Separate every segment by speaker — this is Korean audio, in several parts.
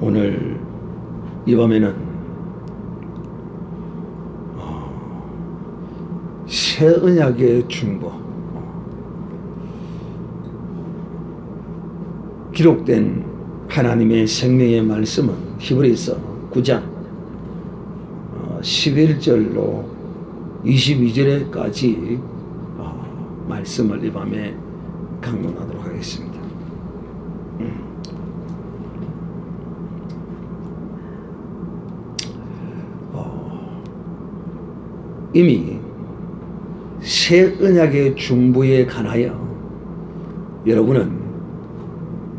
Speaker 1: 오늘 이 밤에는 새 언약의 중보, 기록된 하나님의 생명의 말씀은 히브리서 9장 11절로 22절까지 말씀을 이 밤에 강론하도록 하겠습니다. 이미 새 언약의 중보에 관하여 여러분은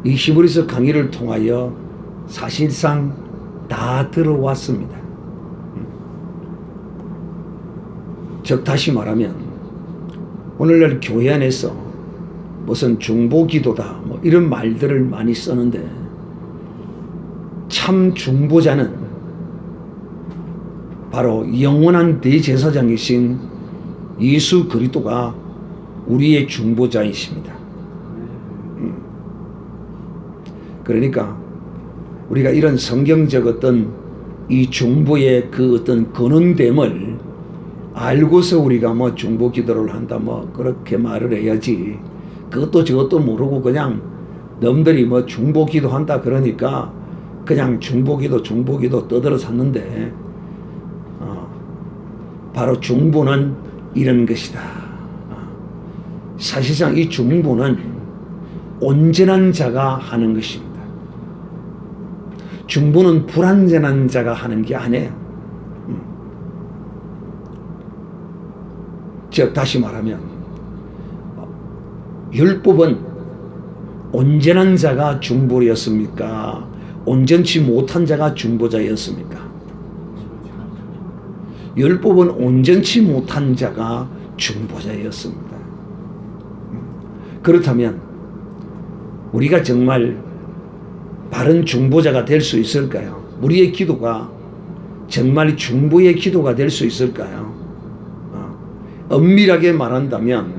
Speaker 1: 이 히브리서 강의를 통하여 사실상 다 들어왔습니다. 즉 다시 말하면 오늘날 교회 안에서 무슨 중보기도다 뭐 이런 말들을 많이 쓰는데, 참 중보자는 바로 영원한 대제사장이신 예수 그리스도가 우리의 중보자이십니다. 그러니까 우리가 이런 성경적 어떤 이 중보의 그 어떤 근원됨을 알고서 우리가 뭐 중보 기도를 한다 뭐 그렇게 말을 해야지, 그것도 저것도 모르고 그냥 남들이 뭐 중보 기도한다 그러니까 그냥 중보 기도 떠들어 샀는데, 바로 중보는 이런 것이다. 사실상 이 중보는 온전한 자가 하는 것입니다. 중보는 불완전한 자가 하는 게 아니에요. 즉 다시 말하면 율법은 온전한 자가 중보였습니까? 온전치 못한 자가 중보자였습니까? 율법은 온전치 못한 자가 중보자였습니다. 그렇다면 우리가 정말 바른 중보자가 될 수 있을까요? 우리의 기도가 정말 중보의 기도가 될 수 있을까요? 엄밀하게 말한다면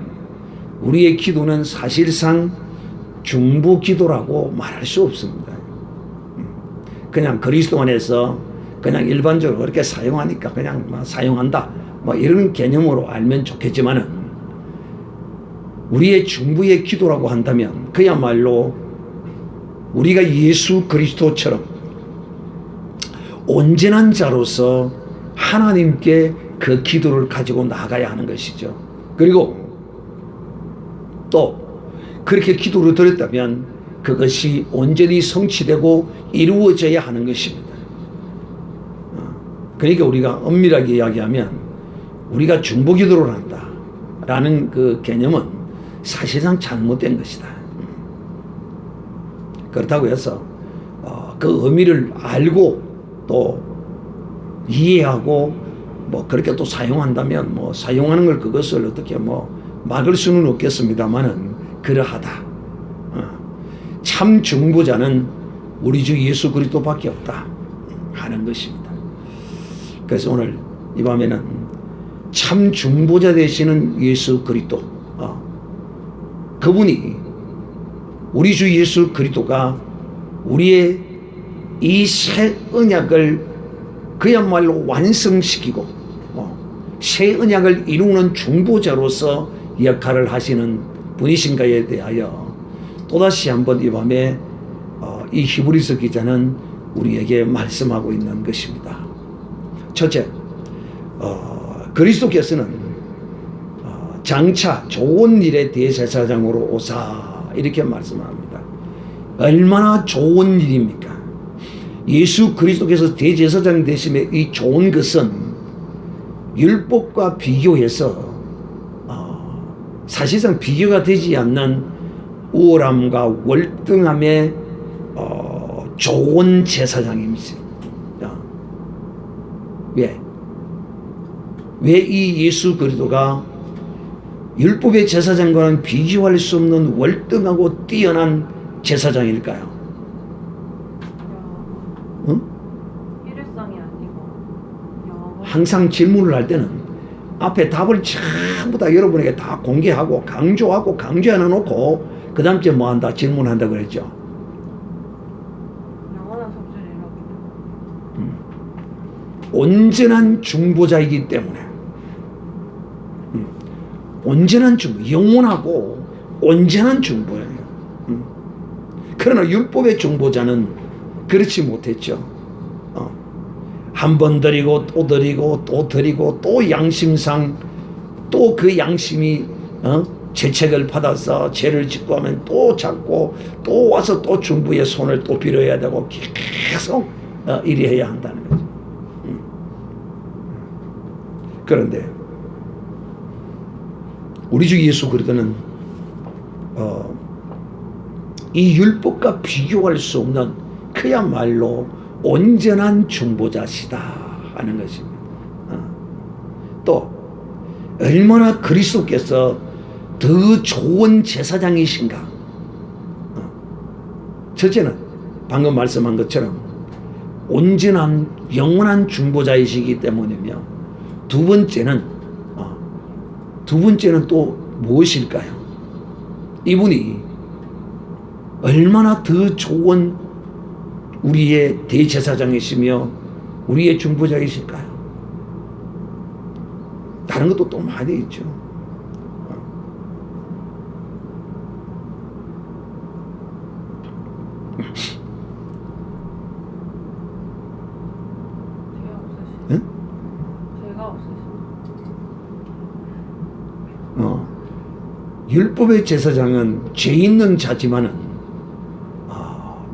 Speaker 1: 우리의 기도는 사실상 중보 기도라고 말할 수 없습니다. 그냥 그리스도 안에서 그냥 일반적으로 그렇게 사용하니까 그냥 사용한다 뭐 이런 개념으로 알면 좋겠지만은, 우리의 중보의 기도라고 한다면 그야말로 우리가 예수 그리스도처럼 온전한 자로서 하나님께 그 기도를 가지고 나가야 하는 것이죠. 그리고 또 그렇게 기도를 드렸다면 그것이 온전히 성취되고 이루어져야 하는 것입니다. 그러니까 우리가 엄밀하게 이야기하면 우리가 중보 기도를 한다 라는 그 개념은 사실상 잘못된 것이다. 그렇다고 해서 그 의미를 알고 또 이해하고 뭐 그렇게 또 사용한다면 뭐 사용하는 걸 그것을 어떻게 뭐 막을 수는 없겠습니다만은 그러하다. 참 중보자는 우리 주 예수 그리스도밖에 없다 하는 것입니다. 그래서 오늘 이 밤에는 참 중보자 되시는 예수 그리스도, 그분이 우리 주 예수 그리스도가 우리의 이 새 언약을 그야말로 완성시키고 새 언약을 이루는 중보자로서 역할을 하시는 분이신가에 대하여 또다시 한번 이 밤에 이 히브리서 기자는 우리에게 말씀하고 있는 것입니다. 첫째, 그리스도께서는 장차 좋은 일의 대제사장으로 오사 이렇게 말씀합니다. 얼마나 좋은 일입니까? 예수 그리스도께서 대제사장 되심의 이 좋은 것은 율법과 비교해서 사실상 비교가 되지 않는 우월함과 월등함의 좋은 제사장입니다. 왜 이 예수 그리스도가 율법의 제사장과는 비교할 수 없는 월등하고 뛰어난 제사장일까요?
Speaker 2: 일회성이 아니고
Speaker 1: 항상 질문을 할 때는 앞에 답을 전부 다 여러분에게 다 공개하고 강조하고 강조 하나 놓고 그 다음 주에 뭐 한다? 질문한다 그랬죠.
Speaker 2: 영원한 속죄를
Speaker 1: 온전한 중보자이기 때문에 온전한 중보, 영원하고 온전한 중보예요. 그러나 율법의 중보자는 그렇지 못했죠. 한 번 드리고 또 드리고 또 드리고 또 양심상 또 그 양심이 죄책을 받아서 죄를 짓고 하면 또 잡고 또 와서 또 중부의 손을 또 빌어야 되고 계속 이리 해야 한다는 거죠. 그런데 우리 주 예수 그리스도는 이 율법과 비교할 수 없는 그야말로 온전한 중보자시다 하는 것입니다. 또 얼마나 그리스도께서 더 좋은 제사장이신가. 첫째는 방금 말씀한 것처럼 온전한 영원한 중보자이시기 때문이며 두 번째는 또 무엇일까요? 이분이 얼마나 더 좋은 우리의 대제사장이시며 우리의 중보자이실까요? 다른 것도 또 많이 있죠. 응?
Speaker 2: 죄가 없으신.
Speaker 1: 율법의 제사장은 죄 있는 자지만은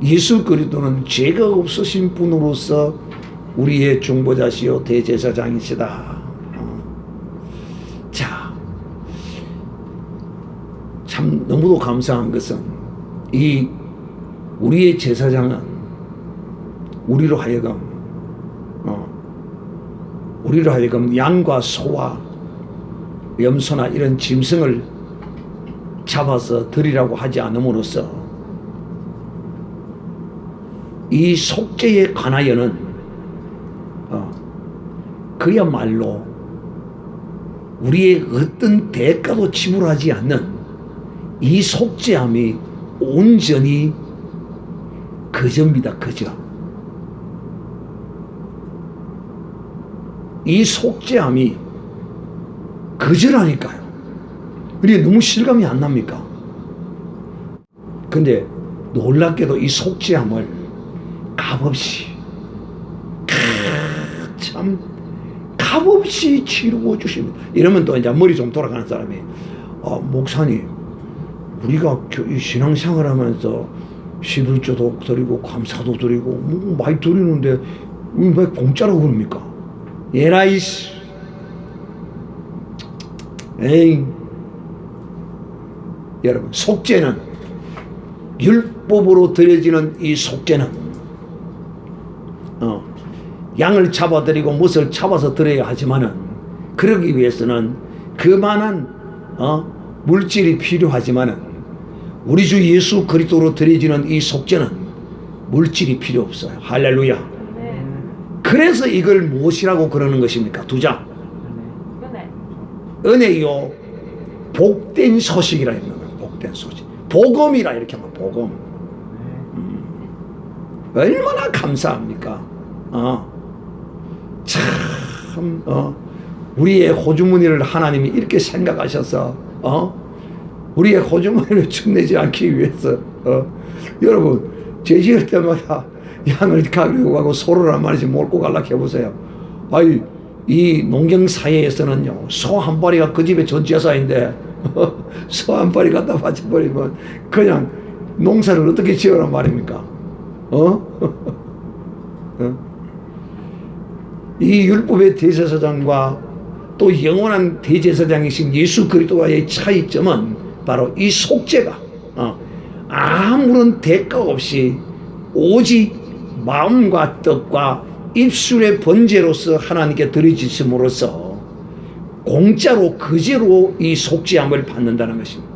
Speaker 1: 예수 그리스도는 죄가 없으신 분으로서 우리의 중보자시요 대제사장이시다. 자, 참 너무도 감사한 것은 이 우리의 제사장은 우리로 하여금 양과 소와 염소나 이런 짐승을 잡아서 드리라고 하지 않음으로써 이 속죄에 관하여는 그야말로 우리의 어떤 대가도 지불하지 않는 이 속죄함이 온전히 그저입니다. 그저. 이 속죄함이 그저라니까요. 우리 너무 실감이 안 납니까? 근데 놀랍게도 이 속죄함을 값없이 참 값없이 치루어 주십니다. 이러면 또 이제 머리 좀 돌아가는 사람이 목사님 우리가 신앙생활 하면서 11조도 드리고 감사도 드리고 뭐 많이 드리는데 왜 공짜라고 그럽니까? 예라이씨 에이 여러분 속죄는 율법으로 드려지는 이 속죄는 양을 잡아드리고 못을 잡아서 드려야 하지만은 그러기 위해서는 그만한 물질이 필요하지만은 우리 주 예수 그리스도로 드려지는 이 속죄는 물질이 필요 없어요. 할렐루야.
Speaker 2: 네.
Speaker 1: 그래서 이걸 무엇이라고 그러는 것입니까? 두 장.
Speaker 2: 은혜.
Speaker 1: 은혜요 복된 소식이라 했는 거예요. 복된 소식. 복음이라 이렇게 하면 복음. 얼마나 감사합니까? 참 우리의 호주머니를 하나님이 이렇게 생각하셔서 우리의 호주머니를 축내지 않기 위해서 여러분 죄 지을 때마다 양을 가려고 하고 소를 한 마리씩 몰고 가려고 해보세요. 아이 이 농경 사회에서는요 소 한 마리가 그 집의 전지자산인데 소 한 마리 갖다 바쳐버리면 그냥 농사를 어떻게 지으란 말입니까? 이 율법의 대제사장과 또 영원한 대제사장이신 예수 그리스도와의 차이점은 바로 이 속죄가 아무런 대가 없이 오직 마음과 뜻과 입술의 번제로서 하나님께 드려지심으로써 공짜로 그제로 이 속죄함을 받는다는 것입니다.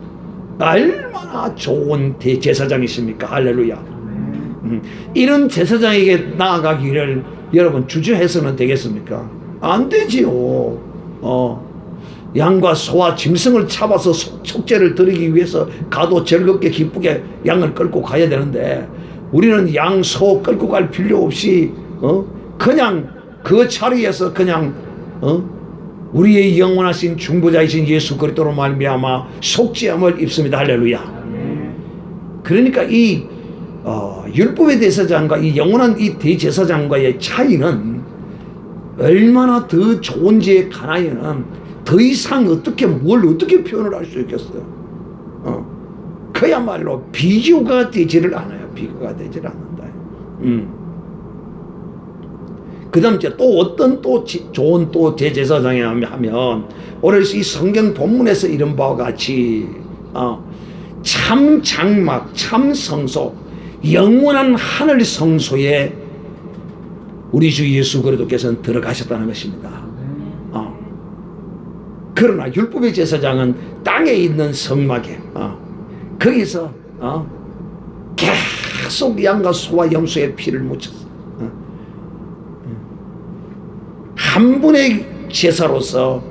Speaker 1: 얼마나 좋은 대제사장이십니까? 할렐루야. 이런 제사장에게 나아가기를 여러분 주저해서는 되겠습니까? 안 되지요. 양과 소와 짐승을 잡아서 속죄를 드리기 위해서 가도 즐겁게 기쁘게 양을 끌고 가야 되는데 우리는 양, 소 끌고 갈 필요 없이 그냥 그 자리에서 그냥 우리의 영원하신 중보자이신 예수 그리스도로 말미암아 속죄함을 입습니다. 할렐루야. 그러니까 이 율법의 대제사장과 이 영원한 이 대제사장과의 차이는 얼마나 더 좋은지에 관하여는 더 이상 뭘 어떻게 표현을 할 수 있겠어요. 그야말로 비교가 되지를 않아요. 비교가 되지를 않는다. 그 다음 또 어떤 좋은 또 대제사장이 하면 오늘 이 성경 본문에서 이런 바와 같이 참 장막, 참 성소, 영원한 하늘 성소에 우리 주 예수 그리스도께서는 들어가셨다는 것입니다. 그러나 율법의 제사장은 땅에 있는 성막에 거기서 계속 양과 소와 염소의 피를 묻혔어. 한 분의 제사로서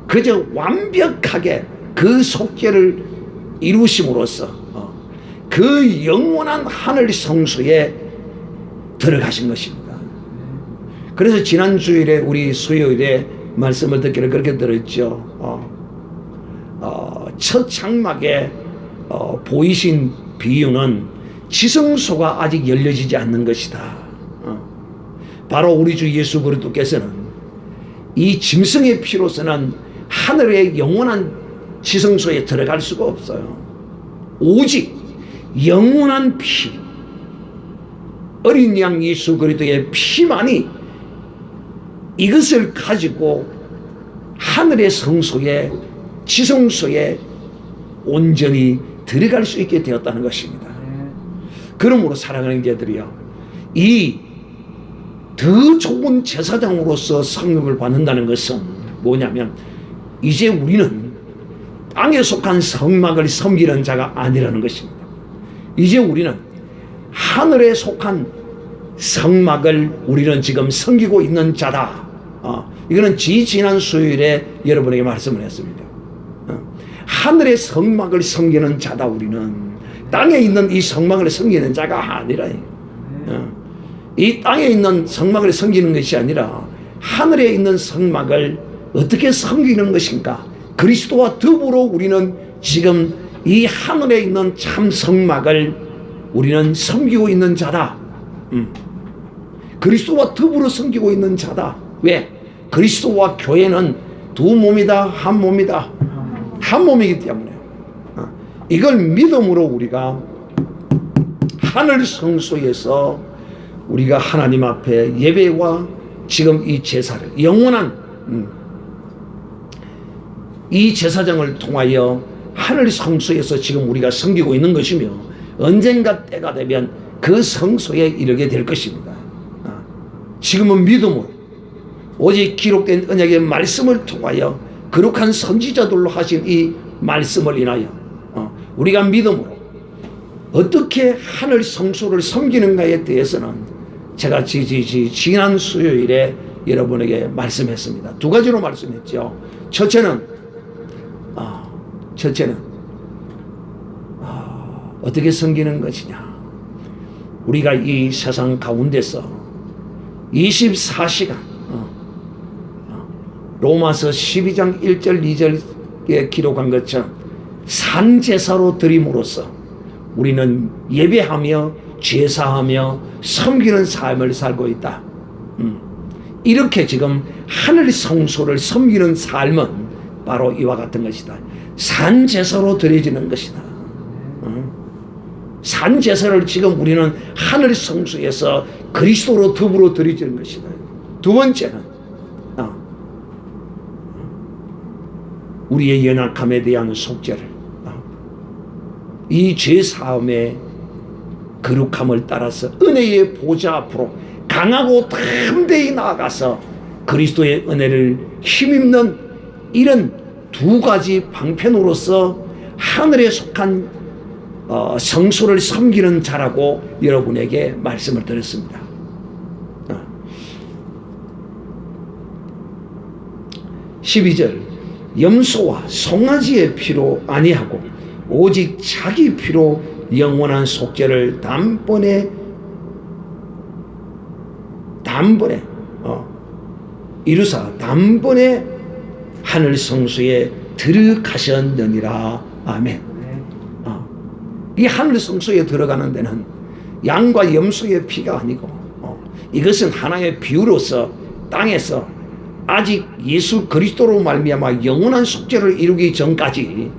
Speaker 1: 그저 완벽하게 그 속죄를 이루심으로써 그 영원한 하늘 성소에 들어가신 것입니다. 그래서 지난 주일에 우리 수요일에 말씀을 듣기를 그렇게 들었죠. 첫 장막에 보이신 비유는 지성소가 아직 열려지지 않는 것이다. 바로 우리 주 예수 그리스도께서는 이 짐승의 피로서는 하늘의 영원한 지성소에 들어갈 수가 없어요. 오직 영원한 피, 어린 양 예수 그리스도의 피만이 이것을 가지고 하늘의 성소에 지성소에 온전히 들어갈 수 있게 되었다는 것입니다. 그러므로 사랑하는 자들이요, 이 더 좋은 제사장으로서 성령을 받는다는 것은 뭐냐면 이제 우리는 땅에 속한 성막을 섬기는 자가 아니라는 것입니다. 이제 우리는 하늘에 속한 성막을 우리는 지금 섬기고 있는 자다. 이거는 지난 수요일에 여러분에게 말씀을 했습니다. 하늘의 성막을 섬기는 자다. 우리는 땅에 있는 이 성막을 섬기는 자가 아니라 이 땅에 있는 성막을 섬기는 것이 아니라 하늘에 있는 성막을 어떻게 섬기는 것인가? 그리스도와 더불어 우리는 지금 이 하늘에 있는 참 성막을 우리는 섬기고 있는 자다. 그리스도와 더불어 섬기고 있는 자다. 왜? 그리스도와 교회는 두 몸이다, 한 몸이다. 한 몸이기 때문에 이걸 믿음으로 우리가 하늘 성소에서 우리가 하나님 앞에 예배와 지금 이 제사를 영원한 이 제사장을 통하여 하늘 성소에서 지금 우리가 섬기고 있는 것이며 언젠가 때가 되면 그 성소에 이르게 될 것입니다. 지금은 믿음으로 오직 기록된 언약의 말씀을 통하여 거룩한 선지자들로 하신 이 말씀을 인하여 우리가 믿음으로 어떻게 하늘 성소를 섬기는가에 대해서는 제가 지난 수요일에 여러분에게 말씀했습니다. 두 가지로 말씀했죠. 첫째는 어떻게 섬기는 것이냐. 우리가 이 세상 가운데서 24시간 로마서 12장 1절 2절에 기록한 것처럼 산제사로 드림으로써 우리는 예배하며 제사하며 섬기는 삶을 살고 있다. 이렇게 지금 하늘 성소를 섬기는 삶은 바로 이와 같은 것이다. 산제사로 드려지는 것이다. 산제사를 지금 우리는 하늘 성소에서 그리스도로 더불어 드려지는 것이다. 두 번째는 우리의 연약함에 대한 속죄를 이 죄사함의 거룩함을 따라서 은혜의 보좌 앞으로 강하고 담대히 나아가서 그리스도의 은혜를 힘입는 이런 두 가지 방편으로서 하늘에 속한 성소를 섬기는 자라고 여러분에게 말씀을 드렸습니다. 12절 염소와 송아지의 피로 아니하고 오직 자기 피로 영원한 속죄를 단번에 이루사 단번에 하늘 성소에 들어가셨느니라. 아멘. 이 하늘 성소에 들어가는 데는 양과 염소의 피가 아니고 이것은 하나의 비유로서 땅에서 아직 예수 그리스도로 말미암아 영원한 속죄를 이루기 전까지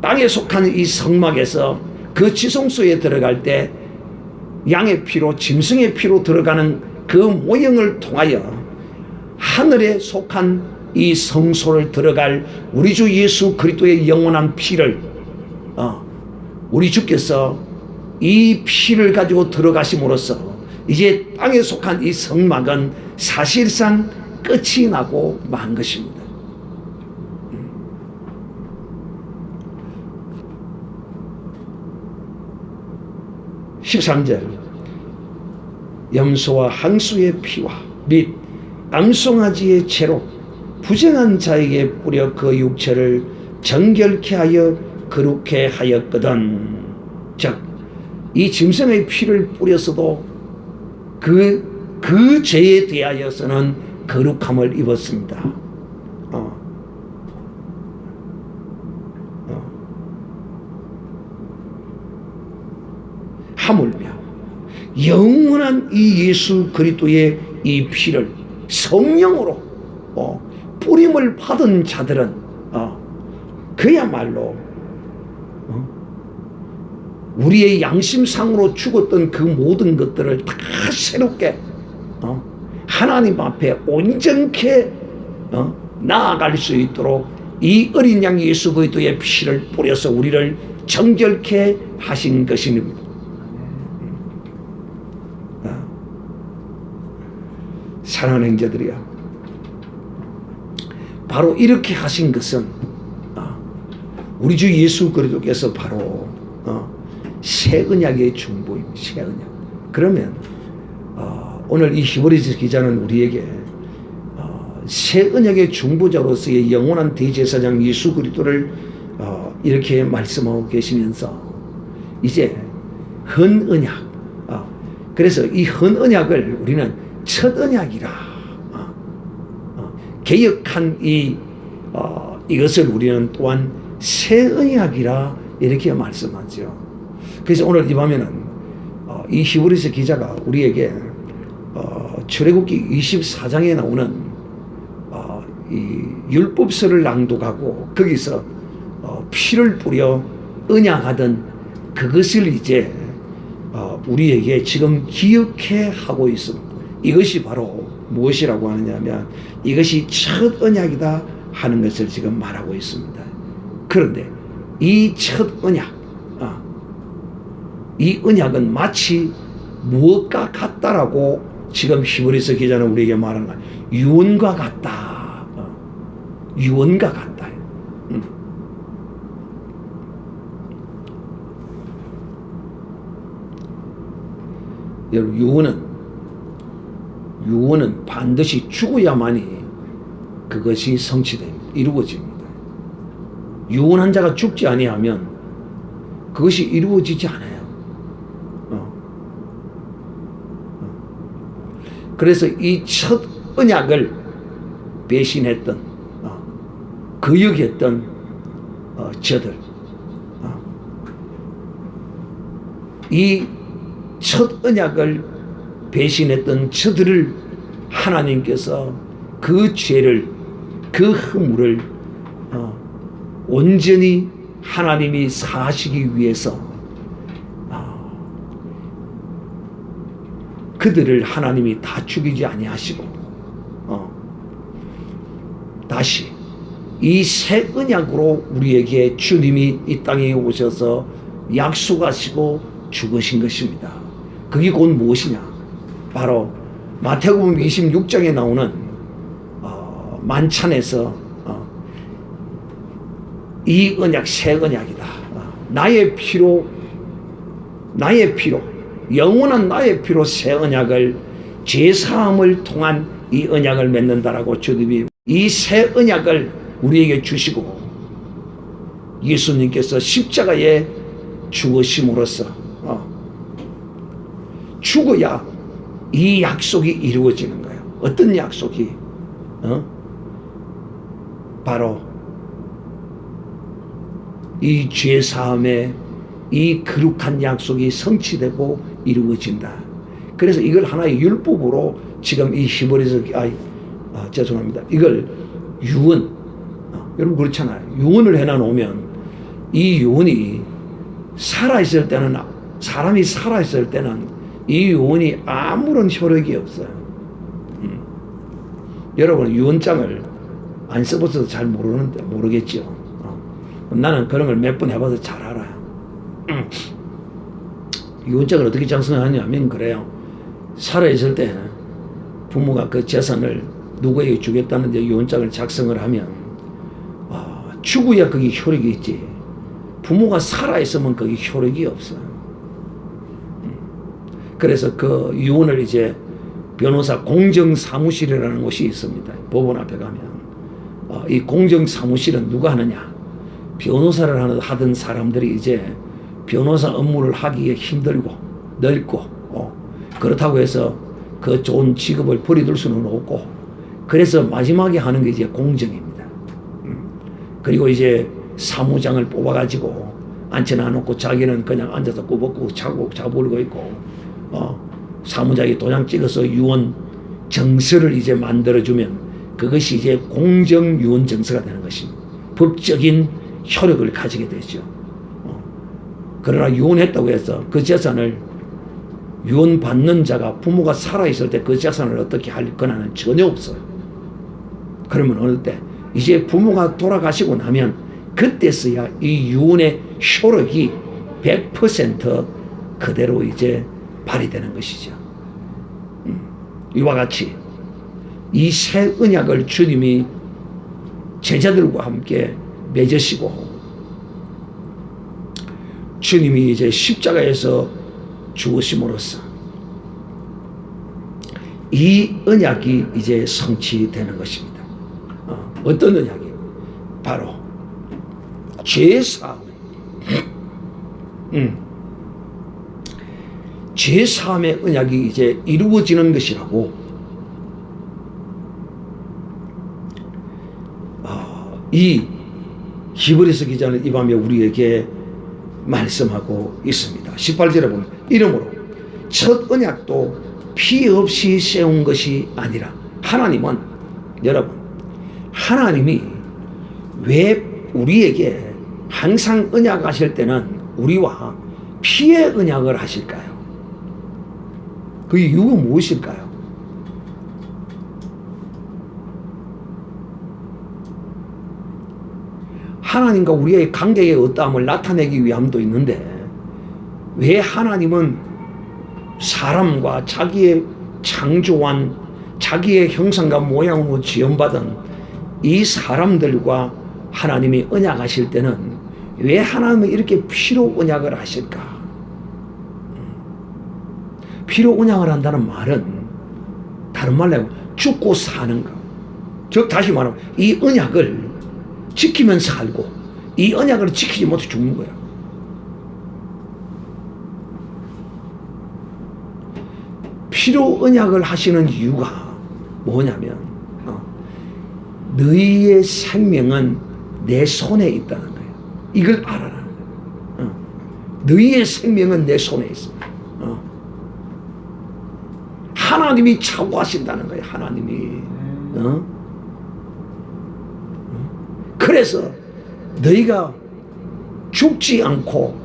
Speaker 1: 땅에 속한 이 성막에서 그 지성소에 들어갈 때 양의 피로 짐승의 피로 들어가는 그 모형을 통하여 하늘에 속한 이 성소를 들어갈 우리 주 예수 그리스도의 영원한 피를 우리 주께서 이 피를 가지고 들어가심으로써 이제 땅에 속한 이 성막은 사실상 끝이 나고 만 것입니다. 13절 염소와 항수의 피와 및 암송아지의 채로 부정한 자에게 뿌려 그 육체를 정결케 하여 거룩케 하였거든. 즉 이 짐승의 피를 뿌려서도 그 죄에 대하여서는 거룩함을 입었습니다. 하물며 영원한 이 예수 그리스도의 이 피를 성령으로 뿌림을 받은 자들은 그야말로 우리의 양심상으로 죽었던 그 모든 것들을 다 새롭게 하나님 앞에 온전케 나아갈 수 있도록 이 어린 양 예수 그리스도의 피를 뿌려서 우리를 정결케 하신 것입니다. 사랑하는 형제들이여, 바로 이렇게 하신 것은 우리 주 예수 그리스도께서 바로 새 언약의 중보입니다. 새 언약. 그러면 오늘 이 히브리서 기자는 우리에게 새 언약의 중보자로서의 영원한 대제사장 예수 그리스도를 이렇게 말씀하고 계시면서 이제 헌 언약, 그래서 이 헌 언약을 우리는 첫 언약이라 개혁한 이것을 우리는 또한 새 언약이라 이렇게 말씀하죠. 그래서 오늘 이 밤에는 이 히브리서 기자가 우리에게 출애굽기 24장에 나오는 이 율법서를 낭독하고 거기서 피를 뿌려 언약하던 그것을 이제 우리에게 지금 기억해 하고 있습니다. 이것이 바로 무엇이라고 하느냐면 이것이 첫 언약이다 하는 것을 지금 말하고 있습니다. 그런데 이 첫 언약, 이 언약은 마치 무엇과 같다라고 지금 히브리서 기자는 우리에게 말하는 거야. 유언과 같다. 유언과 같다. 여러분, 유언은 반드시 죽어야만이 그것이 성취됩니다. 이루어집니다. 유언한 자가 죽지 아니하면 그것이 이루어지지 않아요. 그래서 이 첫 언약을 배신했던 거역했던 저들, 이 첫 언약을 배신했던 저들을 하나님께서 그 죄를, 그 허물을 온전히 하나님이 사하시기 위해서 그들을 하나님이 다 죽이지 아니하시고 다시 이 새 언약으로 우리에게 주님이 이 땅에 오셔서 약속하시고 죽으신 것입니다. 그게 곧 무엇이냐? 바로 마태복음 26장에 나오는 만찬에서 이 언약 새 언약이다. 나의 피로 영원한 나의 피로 새 언약을 죄사함을 통한 이 언약을 맺는다라고 주님이 이 새 언약을 우리에게 주시고 예수님께서 십자가에 죽으심으로써 죽어야 이 약속이 이루어지는 거예요. 어떤 약속이? 바로 이 죄사함의 이 거룩한 약속이 성취되고 이루어진다. 그래서 이걸 하나의 율법으로 지금 이 히브리서 죄송합니다. 이걸 유언, 여러분 그렇잖아요. 유언을 해놔놓으면 이 유언이 살아있을 때는, 사람이 살아있을 때는 이 유언이 아무런 효력이 없어요. 여러분 유언장을 안 써봐서 잘 모르겠죠. 나는 그런 걸 몇 번 해봐서 잘 알아요. 유언장을 어떻게 작성하냐면 그래요. 살아있을 때 부모가 그 재산을 누구에게 주겠다는 유언장을 작성을 하면 죽어야 그게 효력이 있지. 부모가 살아있으면 그게 효력이 없어요. 그래서 그 유언을 이제 변호사 공정사무실이라는 곳이 있습니다. 법원 앞에 가면 이 공정사무실은 누가 하느냐? 변호사를 하던 사람들이 이제 변호사 업무를 하기에 힘들고 넓고 그렇다고 해서 그 좋은 직업을 버려둘 수는 없고, 그래서 마지막에 하는 게 이제 공정입니다. 그리고 이제 사무장을 뽑아가지고 앉혀놔놓고 자기는 그냥 앉아서 꾸벅꾸벅 자부르고 있고, 사무장이 도장 찍어서 유언 정서를 이제 만들어주면 그것이 이제 공정 유언 정서가 되는 것입니다. 법적인 효력을 가지게 되죠. 그러나 유언했다고 해서 그 재산을 유언 받는 자가 부모가 살아있을 때 그 재산을 어떻게 할 거나는 전혀 없어요. 그러면 어느 때 이제 부모가 돌아가시고 나면 그때서야 이 유언의 효력이 100% 그대로 이제 발휘되는 것이죠. 이와 같이 이 새 언약을 주님이 제자들과 함께 맺으시고, 주님이 이제 십자가에서 죽으심으로써 이 언약이 이제 성취되는 것입니다. 어떤 언약이? 바로 죄사함. 죄사함의 언약이 이제 이루어지는 것이라고 이 히브리서 기자는 이 밤에 우리에게 말씀하고 있습니다. 18절에 보면 이러므로 첫 언약도 피 없이 세운 것이 아니라, 하나님은, 여러분, 하나님이 왜 우리에게 항상 언약하실 때는 우리와 피의 언약을 하실까요? 그 이유가 무엇일까요? 하나님과 우리의 관계의 어떠함을 나타내기 위함도 있는데, 왜 하나님은 사람과 자기의 창조한 자기의 형상과 모양으로 지음받은 이 사람들과 하나님이 언약하실 때는 왜 하나님은 이렇게 피로 언약을 하실까? 피로 언약을 한다는 말은 다른 말로 죽고 사는 것. 즉 다시 말하면 이 언약을 지키면 살고 이 언약을 지키지 못해 죽는 거야. 피로 언약을 하시는 이유가 뭐냐면 너희의 생명은 내 손에 있다는 거예요. 이걸 알아라. 너희의 생명은 내 손에 있어. 하나님이 차고하신다는 거예요. 하나님이. 그래서 너희가 죽지 않고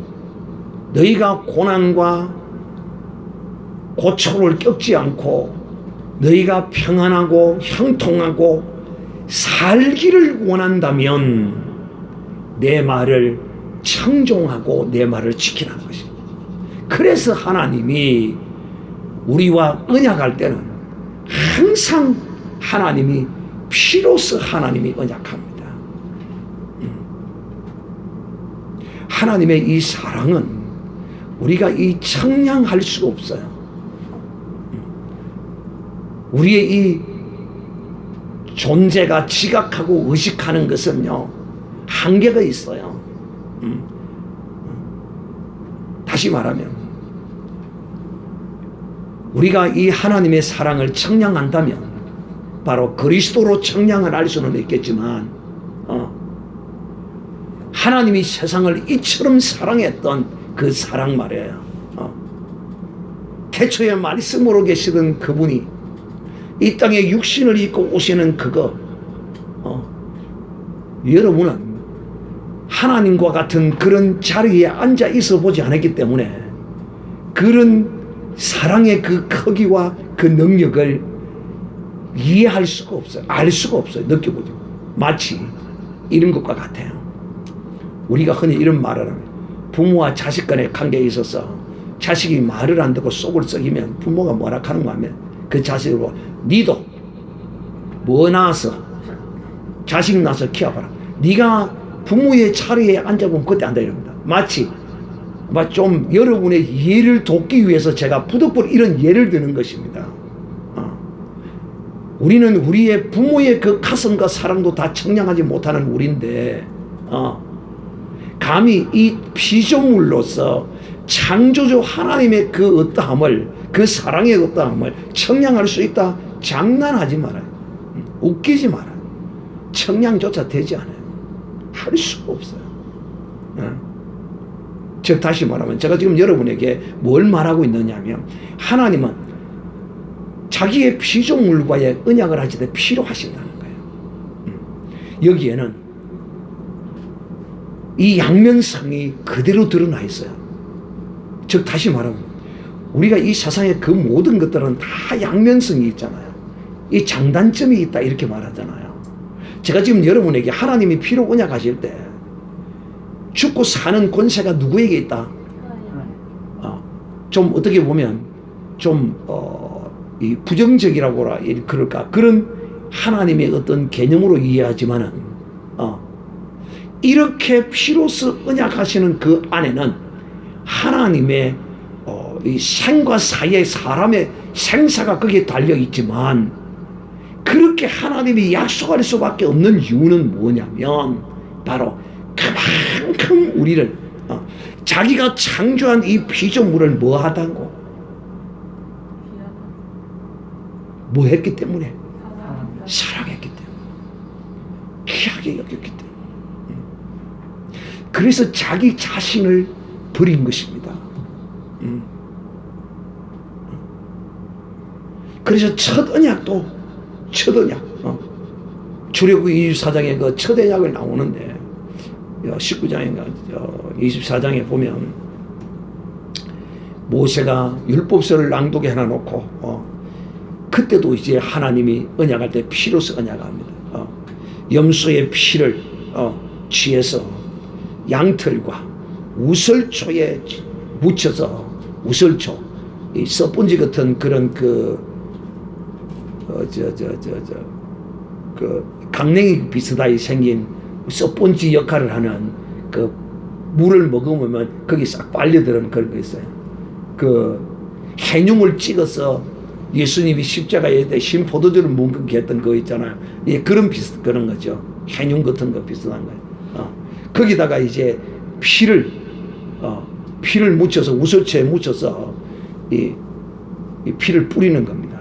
Speaker 1: 너희가 고난과 고초를 겪지 않고 너희가 평안하고 형통하고 살기를 원한다면 내 말을 청종하고 내 말을 지키라는 것입니다. 그래서 하나님이 우리와 언약할 때는 항상 하나님이 피로서 하나님이 언약합니다. 하나님의 이 사랑은 우리가 이 청량할 수가 없어요. 우리의 이 존재가 지각하고 의식하는 것은요, 한계가 있어요. 다시 말하면 우리가 이 하나님의 사랑을 청량한다면 바로 그리스도로 청량을 할 수는 있겠지만 하나님이 세상을 이처럼 사랑했던 그 사랑 말이에요. 태초에 말씀으로 계시던 그분이 이 땅에 육신을 입고 오시는 그거, 여러분은 하나님과 같은 그런 자리에 앉아 있어 보지 않았기 때문에 그런 사랑의 그 크기와 그 능력을 이해할 수가 없어요. 알 수가 없어요. 느껴보죠. 마치 이런 것과 같아요. 우리가 흔히 이런 말을 하면 부모와 자식 간의 관계에 있어서 자식이 말을 안 듣고 속을 썩이면 부모가 뭐라 하는 거 하면 그 자식으로 니도 뭐 낳아서 자식 낳아서 키워봐라. 네가 부모의 자리에 앉아보면 그때 안다 이럽니다. 마치 좀 여러분의 이해를 돕기 위해서 제가 부득불 이런 예를 드는 것입니다. 우리는 우리의 부모의 그 가슴과 사랑도 다 청량하지 못하는 우리인데 감히 이 피조물로서 창조주 하나님의 그 어떠함을, 그 사랑의 어떠함을 청량할 수 있다? 장난하지 말아요. 웃기지 말아요. 청량조차 되지 않아요. 할 수가 없어요. 즉 다시 말하면 제가 지금 여러분에게 뭘 말하고 있느냐면 하나님은 자기의 피조물과의 언약을 하실 때 필요하신다는 거예요. 여기에는 이 양면성이 그대로 드러나 있어요. 즉 다시 말하면 우리가 이 세상의 그 모든 것들은 다 양면성이 있잖아요. 이 장단점이 있다 이렇게 말하잖아요. 제가 지금 여러분에게 하나님이 피로 언약하실 때 죽고 사는 권세가 누구에게 있다? 좀 어떻게 보면 좀 이 부정적이라고라 그럴까 그런 하나님의 어떤 개념으로 이해하지만은 이렇게 피로서 언약하시는 그 안에는 하나님의 이 생과 사의 사람의 생사가 거기에 달려 있지만 그렇게 하나님이 약속할 수밖에 없는 이유는 뭐냐면 바로 그만큼 우리를 자기가 창조한 이 피조물을 뭐 하다고 뭐 했기 때문에 사랑했기 때문에 귀하게 여겼기 때문에 그래서 자기 자신을 버린 것입니다. 그래서 첫 언약도 첫 언약 출애굽기 24장에 그 첫 언약을 나오는데 19장인가 24장에 보면 모세가 율법서를 낭독에 하나 놓고 그때도 이제 하나님이 언약할 때 피로서 언약합니다. 염소의 피를 취해서 양털과 우설초에 묻혀서 우설초 이 스펀지 같은 그런 그 강냉이 비슷하게 생긴 스펀지 역할을 하는 그 물을 먹으면 거기 싹 빨려들은 그런 거 있어요. 그 해듉을 찍어서 예수님이 십자가에 때 신 포도주를 뭉게 했던 거 있잖아요. 예, 그런 그런 거죠. 해듉 같은 거 비슷한 거예요. 거기다가 이제 피를 묻혀서 우설초에 묻혀서 이 피를 뿌리는 겁니다.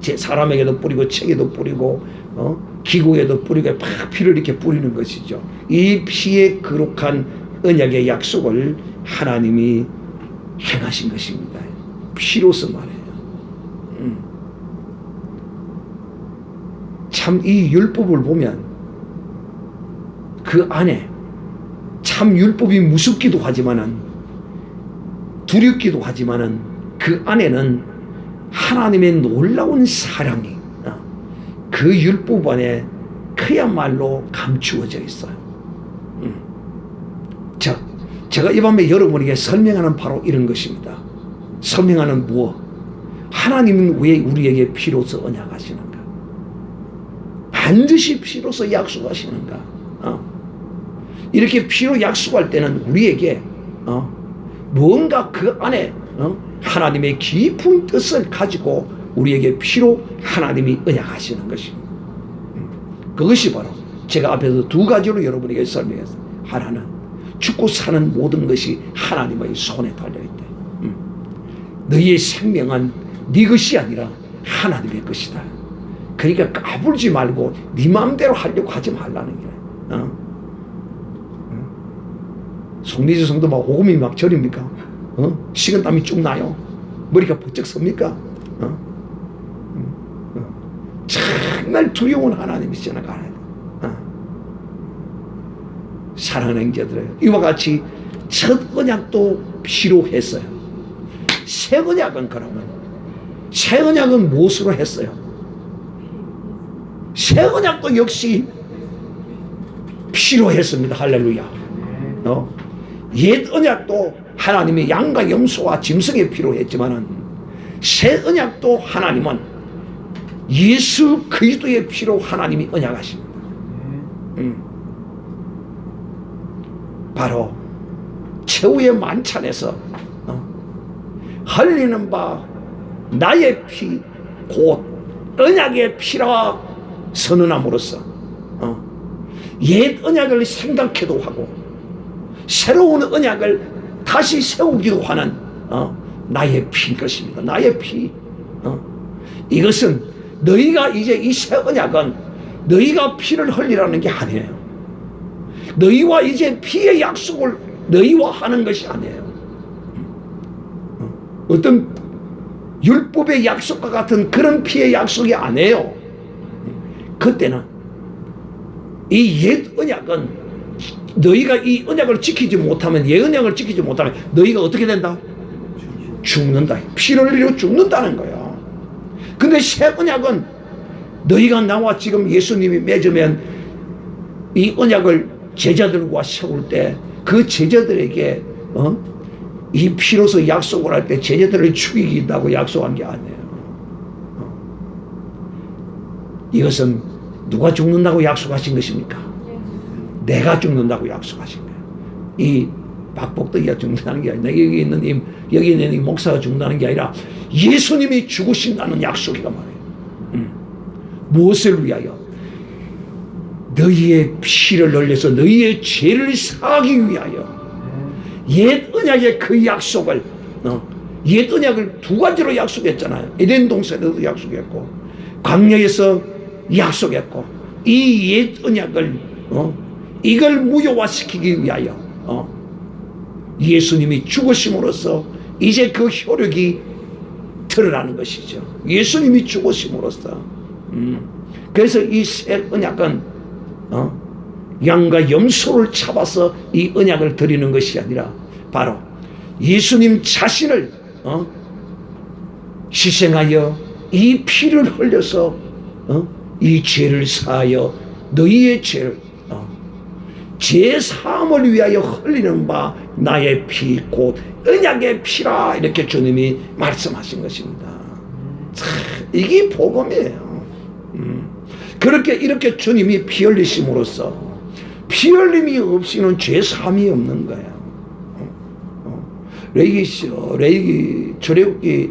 Speaker 1: 제 사람에게도 뿌리고 책에도 뿌리고 기구에도 뿌리고 막 피를 이렇게 뿌리는 것이죠. 이 피의 거룩한 언약의 약속을 하나님이 행하신 것입니다. 피로서 말해요. 참 이 율법을 보면 그 안에 참 율법이 무섭기도 하지만은 두렵기도 하지만은 그 안에는 하나님의 놀라운 사랑이 그 율법 안에 그야말로 감추어져 있어요. 자, 제가 이 밤에 여러분에게 설명하는 바로 이런 것입니다. 설명하는 무엇? 하나님은 왜 우리에게 피로서 언약하시는가? 반드시 피로서 약속하시는가? 이렇게 피로 약속할 때는 우리에게 뭔가 그 안에 하나님의 깊은 뜻을 가지고 우리에게 피로 하나님이 언약하시는 것입니다. 그것이 바로 제가 앞에서 두 가지로 여러분에게 설명했어요. 하나는 죽고 사는 모든 것이 하나님의 손에 달려있대. 너희의 생명은 네 것이 아니라 하나님의 것이다. 그러니까 까불지 말고 네 마음대로 하려고 하지 말라는 게. 송리주 성도 막 오금이 막 저립니까? 식은땀이 쭉 나요? 머리가 번쩍 섭니까? 정말 두려운 하나님이시잖아. 사랑하는 형제들이요, 이와 같이 첫 언약도 필요했어요. 새 언약은 그러면 새 언약은 무엇으로 했어요? 새 언약도 역시 필요했습니다. 할렐루야. 옛 언약도 하나님의 양과 염소와 짐승이 필요했지만은 새 언약도 하나님은 예수 그리스도의 피로 하나님이 언약하십니다. 바로 최후의 만찬에서 흘리는 바 나의 피 곧 언약의 피라 선언함으로써 옛 언약을 생각해도 하고 새로운 언약을 다시 세우기도 하는 나의 피인 것입니다. 나의 피. 이것은 너희가 이제 이 새 언약은 너희가 피를 흘리라는 게 아니에요. 너희와 이제 피의 약속을 너희와 하는 것이 아니에요. 어떤 율법의 약속과 같은 그런 피의 약속이 아니에요. 그때는 이 옛 언약은 너희가 이 언약을 지키지 못하면, 옛 언약을 지키지 못하면 너희가 어떻게 된다? 죽는다. 피를 흘리려 죽는다는 거야. 근데 새 언약은 너희가 나와 지금 예수님이 맺으면 이 언약을 제자들과 세울 때 그 제자들에게 이 피로서 약속을 할 때 제자들을 죽이긴다고 약속한 게 아니에요. 이것은 누가 죽는다고 약속하신 것입니까? 내가 죽는다고 약속하신 거예요. 이 박복덕이가 죽는다는 게 아니라 여기 있는 이 목사가 죽는다는 게 아니라 예수님이 죽으신다는 약속이란 말이에요. 무엇을 위하여? 너희의 피를 흘려서 너희의 죄를 사하기 위하여. 옛 언약의 그 약속을 옛 언약을 두 가지로 약속했잖아요. 에덴 동산에도 약속했고 광야에서 약속했고, 이 옛 언약을 이걸 무효화시키기 위하여 예수님이 죽으심으로써 이제 그 효력이 드러나는 것이죠. 예수님이 죽으심으로써. 그래서 이 새 언약은 양과 염소를 잡아서 이 언약을 드리는 것이 아니라 바로 예수님 자신을 희생하여 이 피를 흘려서 이 죄를 사하여 너희의 죄를 죄 사함을 위하여 흘리는 바 나의 피 곧 언약의 피라, 이렇게 주님이 말씀하신 것입니다. 참, 이게 복음이에요. 그렇게 이렇게 주님이 피 흘리심으로써 피 흘림이 없이는 죄 사함이 없는 거예요. 레위기 출애굽기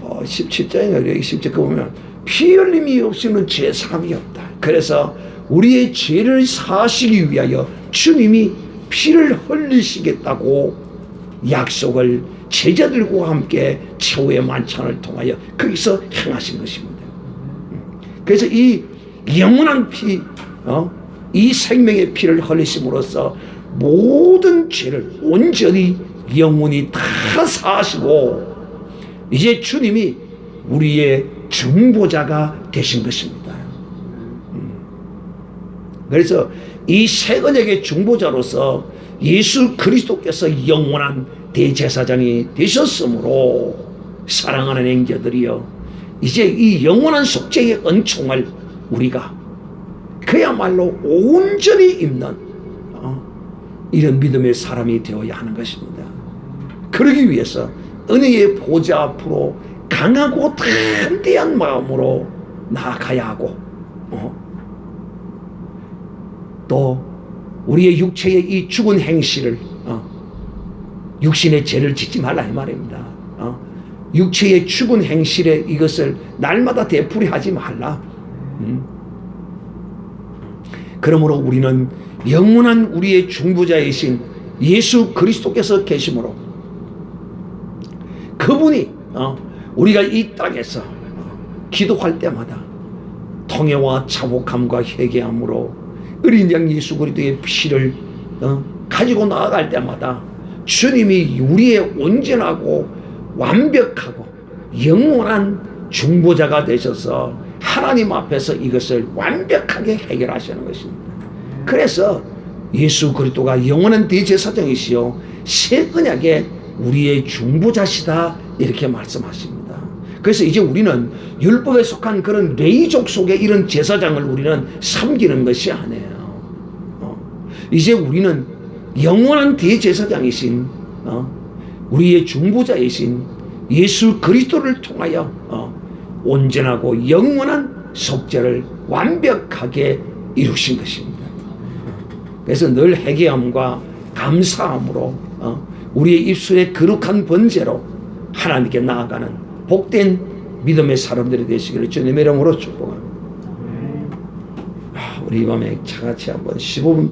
Speaker 1: 17장인가 레위기 17장 보면 피 흘림이 없이는 죄 사함이 없다. 그래서 우리의 죄를 사하시기 위하여 주님이 피를 흘리시겠다고 약속을 제자들과 함께 최후의 만찬을 통하여 거기서 행하신 것입니다. 그래서 이 영원한 피, 이 생명의 피를 흘리심으로써 모든 죄를 온전히 영원히 다 사하시고 이제 주님이 우리의 중보자가 되신 것입니다. 그래서 이 새 언약의 중보자로서 예수 그리스도께서 영원한 대제사장이 되셨으므로 사랑하는 형제들이여, 이제 이 영원한 속죄의 은총을 우리가 그야말로 온전히 입는 이런 믿음의 사람이 되어야 하는 것입니다. 그러기 위해서 은혜의 보좌 앞으로 강하고 담대한 마음으로 나아가야 하고 또 우리의 육체의 이 죽은 행실을 육신의 죄를 짓지 말라 이 말입니다. 육체의 죽은 행실에 이것을 날마다 되풀이하지 말라. 그러므로 우리는 영원한 우리의 중보자이신 예수 그리스도께서 계심으로 그분이 우리가 이 땅에서 기도할 때마다 통회와 차복함과 회개함으로 어린 양 예수 그리스도의 피를 가지고 나아갈 때마다 주님이 우리의 온전하고 완벽하고 영원한 중보자가 되셔서 하나님 앞에서 이것을 완벽하게 해결하시는 것입니다. 그래서 예수 그리스도가 영원한 대제사장이시요 새 언약의 우리의 중보자시다 이렇게 말씀하십니다. 그래서 이제 우리는 율법에 속한 그런 레위족 속의 이런 제사장을 우리는 섬기는 것이 아니에요. 이제 우리는 영원한 대제사장이신 우리의 중보자이신 예수 그리스도를 통하여 온전하고 영원한 속죄를 완벽하게 이루신 것입니다. 그래서 늘 회개함과 감사함으로 우리의 입술에 거룩한 번제로 하나님께 나아가는 복된 믿음의 사람들이 되시기를 주님의 이름으로 축복합니다. 우리 이 밤에 차같이 한번 15분